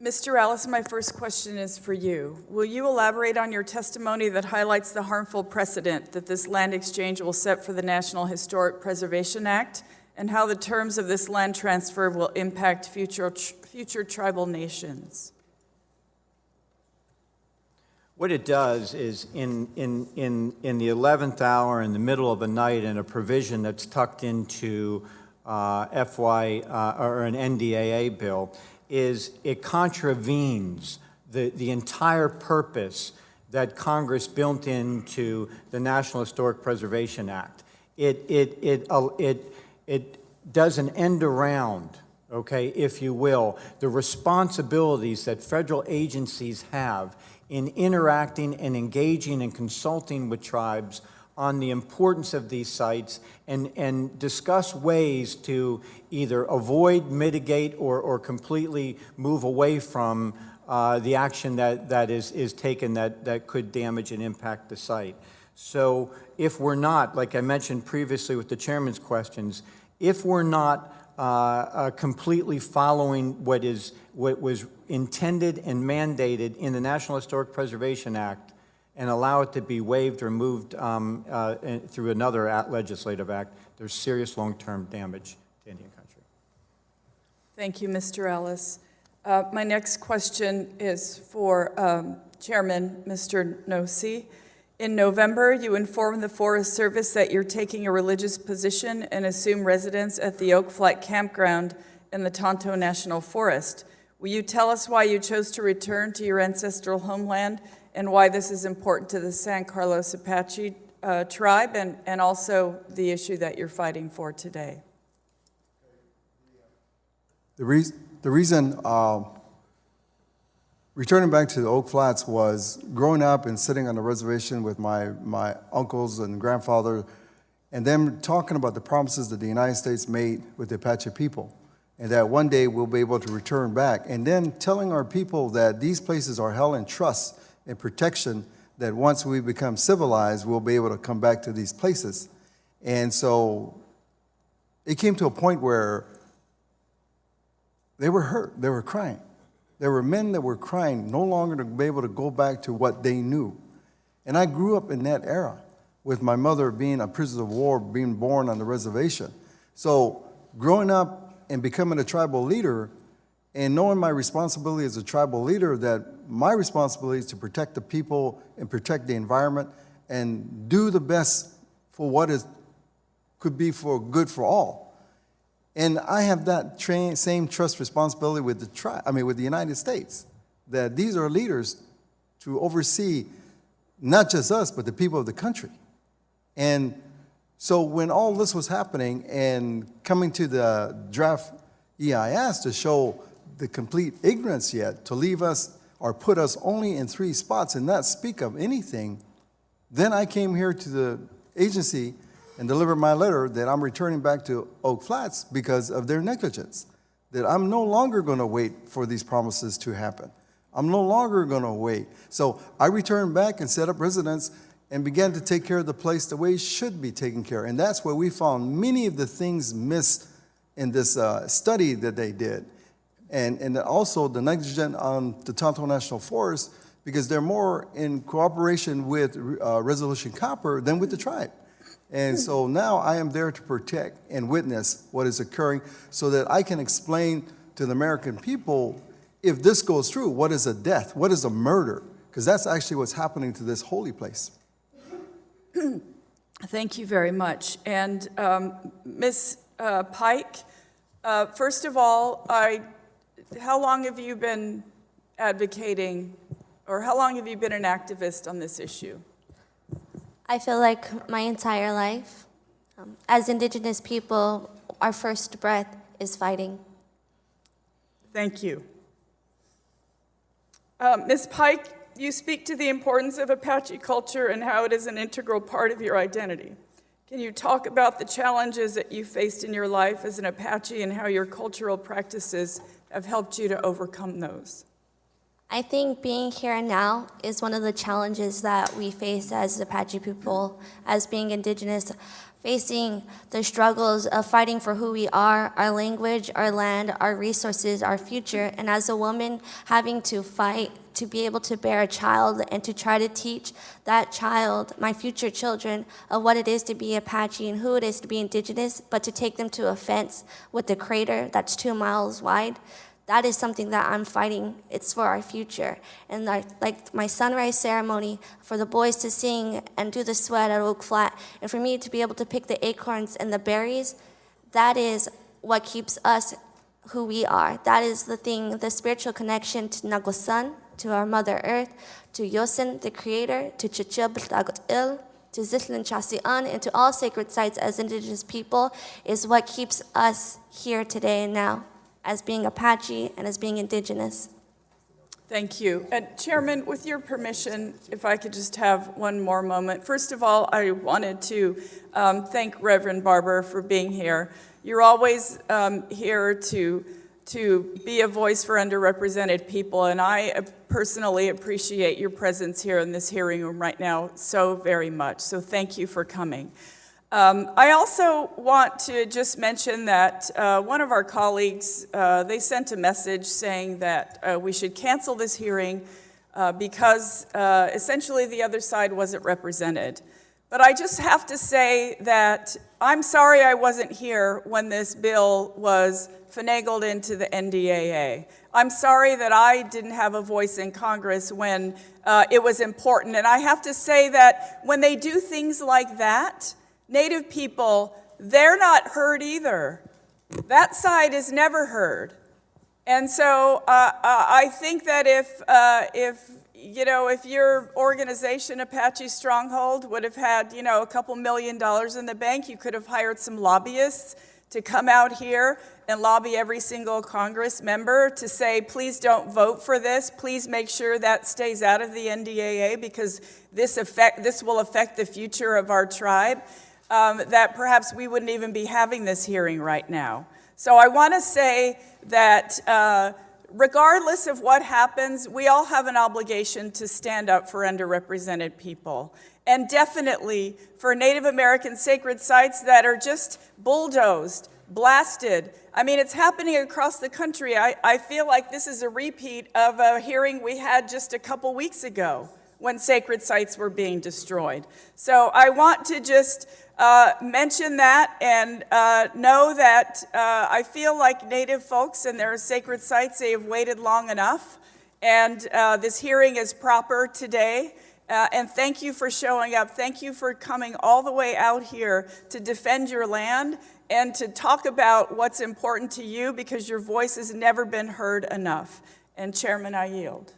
Mr. Ellis, my first question is for you. Will you elaborate on your testimony that highlights the harmful precedent that this land exchange will set for the National Historic Preservation Act, and how the terms of this land transfer will impact future tribal nations? What it does is in the 11th hour, in the middle of the night, in a provision that's tucked into FY or an NDAA bill, is it contravenes the entire purpose that Congress built into the National Historic Preservation Act. It does an end around, okay, if you will, the responsibilities that federal agencies have in interacting and engaging and consulting with tribes on the importance of these sites, and discuss ways to either avoid, mitigate, or completely move away from the action that is taken that could damage and impact the site. So if we're not, like I mentioned previously with the chairman's questions, if we're not completely following what was intended and mandated in the National Historic Preservation Act, and allow it to be waived or moved through another legislative act, there's serious long-term damage to Indian country. Thank you, Mr. Ellis. My next question is for Chairman Mr. Nossi. In November, you informed the Forest Service that you're taking a religious position and assume residence at the Oak Flat Campground in the Tonto National Forest. Will you tell us why you chose to return to your ancestral homeland, and why this is important to the San Carlos Apache tribe, and also the issue that you're fighting for today? The reason returning back to the Oak Flats was growing up and sitting on the reservation with my uncles and grandfather, and them talking about the promises that the United States made with the Apache people, and that one day we'll be able to return back, and then telling our people that these places are held in trust and protection, that once we become civilized, we'll be able to come back to these places. And so it came to a point where they were hurt, they were crying. There were men that were crying, no longer to be able to go back to what they knew. And I grew up in that era, with my mother being a prisoner of war, being born on the reservation. So growing up and becoming a tribal leader, and knowing my responsibility as a tribal leader, that my responsibility is to protect the people and protect the environment and do the best for what could be for good for all. And I have that same trust responsibility with with the United States, that these are leaders to oversee not just us, but the people of the country. And so when all this was happening and coming to the draft EIS to show the complete ignorance yet, to leave us or put us only in 3 spots and not speak of anything, then I came here to the agency and delivered my letter that I'm returning back to Oak Flats because of their negligence, that I'm no longer going to wait for these promises to happen. I'm no longer going to wait. So I returned back and set up residence and began to take care of the place the way it should be taken care of. And that's where we found many of the things missed in this study that they did. And also the negligence on the Tonto National Forest, because they're more in cooperation with Resolution Copper than with the tribe. And so now I am there to protect and witness what is occurring so that I can explain to the American people, if this goes through, what is a death? What is a murder? Because that's actually what's happening to this holy place. Thank you very much. And Ms. Pike, first of all, how long have you been advocating, or how long have you been an activist on this issue? I feel like my entire life. As Indigenous people, our first breath is fighting. Thank you. Ms. Pike, you speak to the importance of Apache culture and how it is an integral part of your identity. Can you talk about the challenges that you faced in your life as an Apache and how your cultural practices have helped you to overcome those? I think being here now is one of the challenges that we face as Apache people, as being Indigenous, facing the struggles of fighting for who we are, our language, our land, our resources, our future, and as a woman, having to fight to be able to bear a child and to try to teach that child, my future children, of what it is to be Apache and who it is to be Indigenous, but to take them to a fence with a crater that's 2 miles wide. That is something that I'm fighting. It's for our future. And like my sunrise ceremony, for the boys to sing and do the sweat at Oak Flat, and for me to be able to pick the acorns and the berries, that is what keeps us who we are. That is the thing, the spiritual connection to Nagusan, to our Mother Earth, to Yosin, the Creator, to Chichib Tagot Il, to Zitlan Chasian, and to all sacred sites as Indigenous people is what keeps us here today and now, as being Apache and as being Indigenous. Thank you. And Chairman, with your permission, if I could just have one more moment. First of all, I wanted to thank Reverend Barber for being here. You're always here to be a voice for underrepresented people, and I personally appreciate your presence here in this hearing room right now so very much. So thank you for coming. I also want to just mention that one of our colleagues, they sent a message saying that we should cancel this hearing because essentially the other side wasn't represented. But I just have to say that I'm sorry I wasn't here when this bill was finagled into the NDAA. I'm sorry that I didn't have a voice in Congress when it was important. And I have to say that when they do things like that, Native people, they're not heard either. That side is never heard. And so I think that if your organization, Apache Stronghold, would have had, a couple $1 million in the bank, you could have hired some lobbyists to come out here and lobby every single Congress member to say, please don't vote for this. Please make sure that stays out of the NDAA because this will affect the future of our tribe. That perhaps we wouldn't even be having this hearing right now. So I want to say that regardless of what happens, we all have an obligation to stand up for underrepresented people. And definitely for Native American sacred sites that are just bulldozed, blasted. I mean, it's happening across the country. I feel like this is a repeat of a hearing we had just a couple weeks ago when sacred sites were being destroyed. So I want to just mention that and know that I feel like Native folks and their sacred sites, they have waited long enough. And this hearing is proper today. And thank you for showing up. Thank you for coming all the way out here to defend your land and to talk about what's important to you because your voice has never been heard enough. And Chairman, I yield.